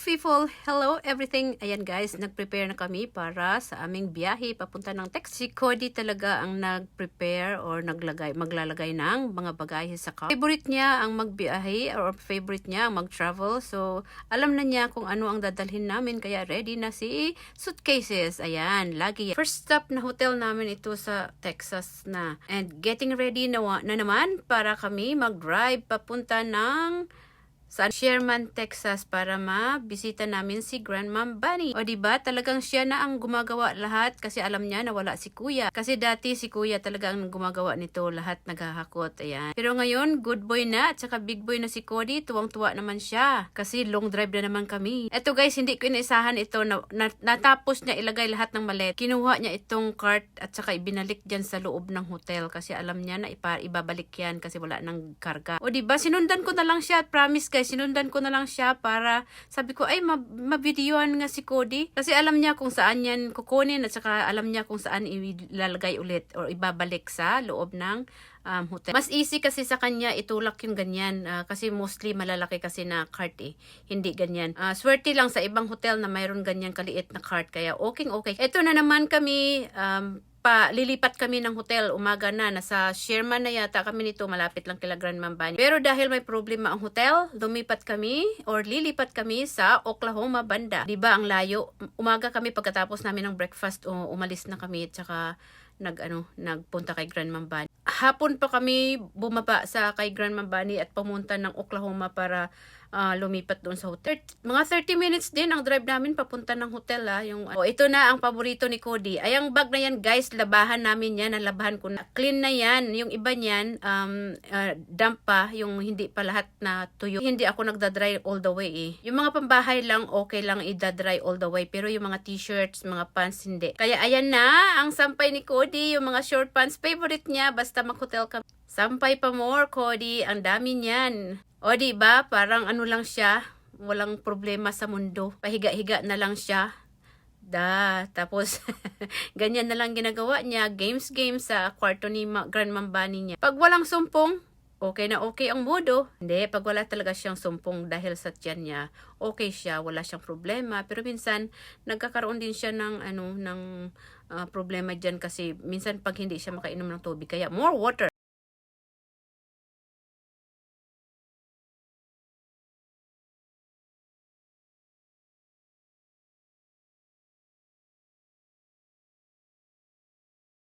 people! Hello everything! Ayan guys, nag-prepare na kami para sa aming biyahe papunta ng Texas. Si Cody talaga ang nag-prepare or maglalagay ng mga bagahe sa car. Favorite niya ang magbiyahe or favorite niya ang mag-travel. So, alam na niya kung ano ang dadalhin namin kaya ready na si suitcases. Ayan, lagi. First stop na hotel namin ito sa Texas na. And getting ready na naman para kami mag-drive papunta ng sa Sherman, Texas para mabisita namin si Grandma Bunny. O diba, talagang siya na ang gumagawa lahat kasi alam niya na wala si Kuya. Kasi dati si Kuya talaga ang gumagawa nito, lahat naghahakot. Ayan. Pero ngayon, good boy na at saka big boy na si Cody. Tuwang-tuwa naman siya kasi long drive na naman kami. Eto guys, hindi ko inaisahan ito. Natapos niya ilagay lahat ng malet. Kinuha niya itong cart at saka ibinalik dyan sa loob ng hotel kasi alam niya na ibabalik yan kasi wala nang karga. O diba, sinundan ko na lang siya. Promise guys, sinundan ko na lang siya para sabi ko ay mabidyoan nga si Cody kasi alam niya kung saan yan kukunin at saka alam niya kung saan ilalagay ulit or ibabalik sa loob ng hotel. Mas easy kasi sa kanya itulak yung ganyan kasi mostly malalaki kasi na cart hindi ganyan. Swerte lang sa ibang hotel na mayroon ganyan kaliit na cart kaya okay. Ito na naman kami lilipat kami ng hotel, umaga na, nasa Sherman na yata kami nito, malapit lang kila Grandma Bunny. Pero dahil may problema ang hotel, lilipat kami sa Oklahoma banda. Diba ang layo? Umaga kami pagkatapos namin ng breakfast, umalis na kami, tsaka nagpunta kay Grandma Bunny. Hapon pa kami bumaba sa kay Grandma Bunny at pumunta ng Oklahoma para lumipat doon sa hotel. Mga 30 minutes din ang drive namin papunta ng hotel. Ito na ang paborito ni Cody. Ay, ang bag na yan guys, labahan namin yan. Nalabahan ko na. Clean na yan. Yung iba niyan, damp pa. Yung hindi pa lahat na tuyo. Hindi ako nagda-dry all the way Yung mga pambahay lang, okay lang i-dry all the way. Pero yung mga t-shirts, mga pants, hindi. Kaya ayan na, ang sampay ni Cody. Yung mga short pants, favorite niya. Basta mag-hotel kami. Sampay pa more, Cody. Ang dami niyan. O diba, parang lang siya, walang problema sa mundo. Pahiga-higa na lang siya. Tapos ganyan na lang ginagawa niya, games sa kwarto ni Grandma Bunny niya. Pag walang sumpong, okay na okay ang modo. Hindi, pag wala talaga siyang sumpong dahil sa tiyan niya, okay siya, wala siyang problema. Pero minsan, nagkakaroon din siya ng problema dyan kasi minsan pag hindi siya makainom ng tubig, kaya more water.